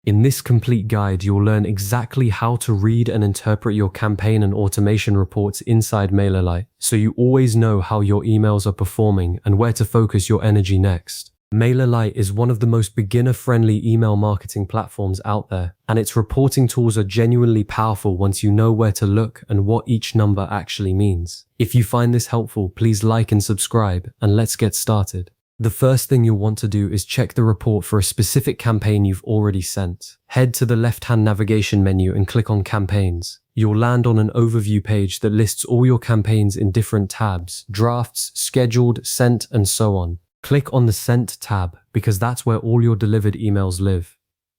In this complete guide, you'll learn exactly how to read and interpret your campaign and automation reports inside MailerLite, so you always know how your emails are performing and where to focus your energy next. MailerLite is one of the most beginner-friendly email marketing platforms out there, and its reporting tools are genuinely powerful once you know where to look and what each number actually means. If you find this helpful, please like and subscribe, and let's get started. The first thing you'll want to do is check the report for a specific campaign you've already sent. Head to the left-hand navigation menu and click on Campaigns. You'll land on an overview page that lists all your campaigns in different tabs: drafts, scheduled, sent, and so on. Click on the Sent tab because that's where all your delivered emails live.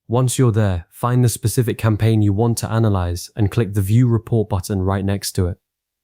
Once you're there, find the specific campaign you want to analyze and click the View Report button right next to it.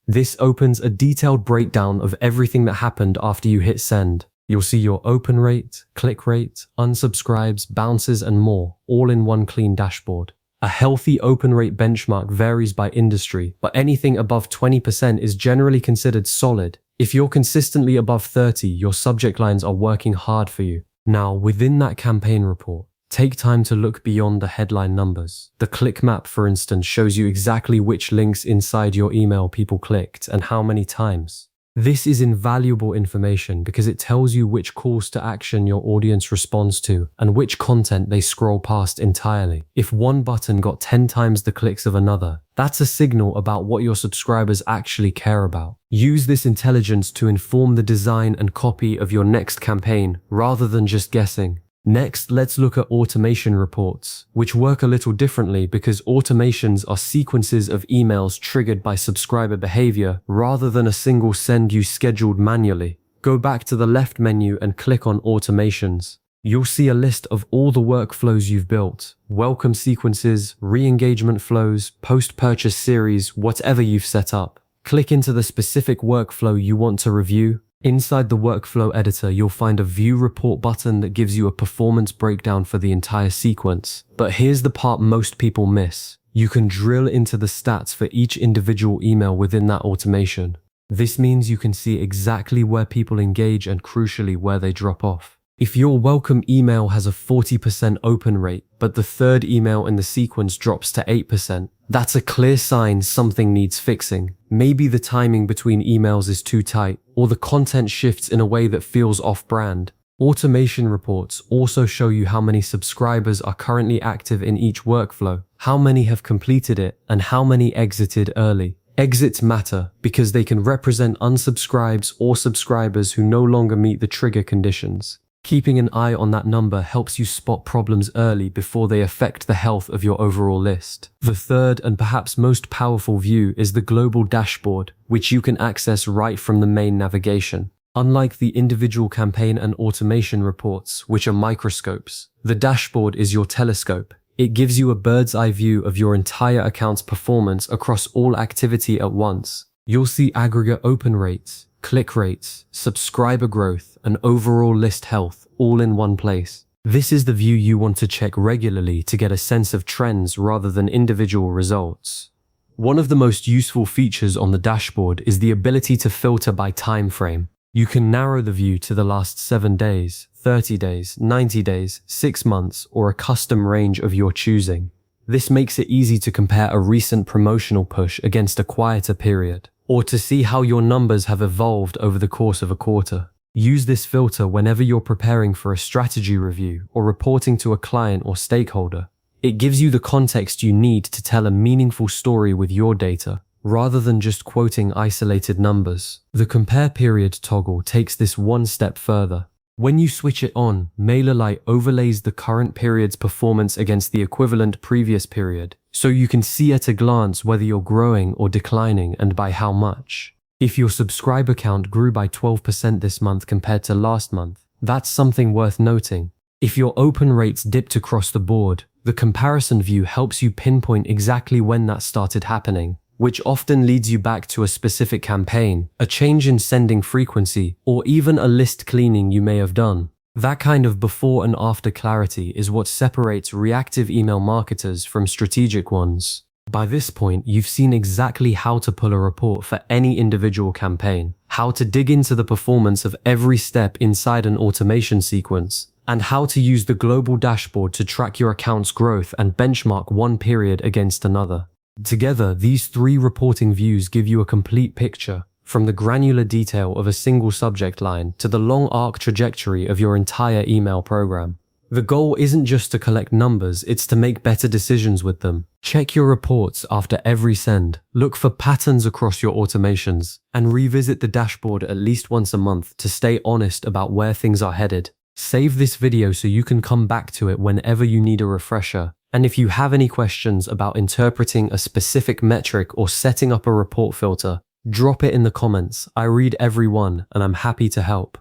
This opens a detailed breakdown of everything that happened after you hit send. You'll see your open rate, click rate, unsubscribes, bounces, and more, all in one clean dashboard. A healthy open rate benchmark varies by industry, but anything above 20% is generally considered solid. If you're consistently above 30, your subject lines are working hard for you. Now, within that campaign report, take time to look beyond the headline numbers. The click map, for instance, shows you exactly which links inside your email people clicked and how many times. This is invaluable information because it tells you which calls to action your audience responds to and which content they scroll past entirely. If one button got 10 times the clicks of another, that's a signal about what your subscribers actually care about. Use this intelligence to inform the design and copy of your next campaign rather than just guessing. Next, let's look at automation reports, which work a little differently because automations are sequences of emails triggered by subscriber behavior rather than a single send you scheduled manually. Go back to the left menu and click on Automations. You'll see a list of all the workflows you've built: welcome sequences, re-engagement flows, post-purchase series, whatever you've set up. Click into the specific workflow you want to review. Inside the workflow editor, you'll find a View Report button that gives you a performance breakdown for the entire sequence. But here's the part most people miss. You can drill into the stats for each individual email within that automation. This means you can see exactly where people engage and, crucially, where they drop off. If your welcome email has a 40% open rate, but the third email in the sequence drops to 8%, that's a clear sign something needs fixing. Maybe the timing between emails is too tight, or the content shifts in a way that feels off-brand. Automation reports also show you how many subscribers are currently active in each workflow, how many have completed it, and how many exited early. Exits matter because they can represent unsubscribes or subscribers who no longer meet the trigger conditions. Keeping an eye on that number helps you spot problems early before they affect the health of your overall list. The third and perhaps most powerful view is the global dashboard, which you can access right from the main navigation. Unlike the individual campaign and automation reports, which are microscopes, the dashboard is your telescope. It gives you a bird's eye view of your entire account's performance across all activity at once. You'll see aggregate open rates, click rates, subscriber growth, and overall list health all in one place. This is the view you want to check regularly to get a sense of trends rather than individual results. One of the most useful features on the dashboard is the ability to filter by time frame. You can narrow the view to the last 7 days, 30 days, 90 days, 6 months, or a custom range of your choosing. This makes it easy to compare a recent promotional push against a quieter period, or to see how your numbers have evolved over the course of a quarter. Use this filter whenever you're preparing for a strategy review or reporting to a client or stakeholder. It gives you the context you need to tell a meaningful story with your data, rather than just quoting isolated numbers. The compare period toggle takes this one step further. When you switch it on, MailerLite overlays the current period's performance against the equivalent previous period, so you can see at a glance whether you're growing or declining and by how much. If your subscriber count grew by 12% this month compared to last month, that's something worth noting. If your open rates dipped across the board, the comparison view helps you pinpoint exactly when that started happening, which often leads you back to a specific campaign, a change in sending frequency, or even a list cleaning you may have done. That kind of before and after clarity is what separates reactive email marketers from strategic ones. By this point, you've seen exactly how to pull a report for any individual campaign, how to dig into the performance of every step inside an automation sequence, and how to use the global dashboard to track your account's growth and benchmark one period against another. Together, these three reporting views give you a complete picture, from the granular detail of a single subject line to the long arc trajectory of your entire email program. The goal isn't just to collect numbers, it's to make better decisions with them. Check your reports after every send, look for patterns across your automations, and revisit the dashboard at least once a month to stay honest about where things are headed. Save this video so you can come back to it whenever you need a refresher. And if you have any questions about interpreting a specific metric or setting up a report filter, drop it in the comments. I read every one and I'm happy to help.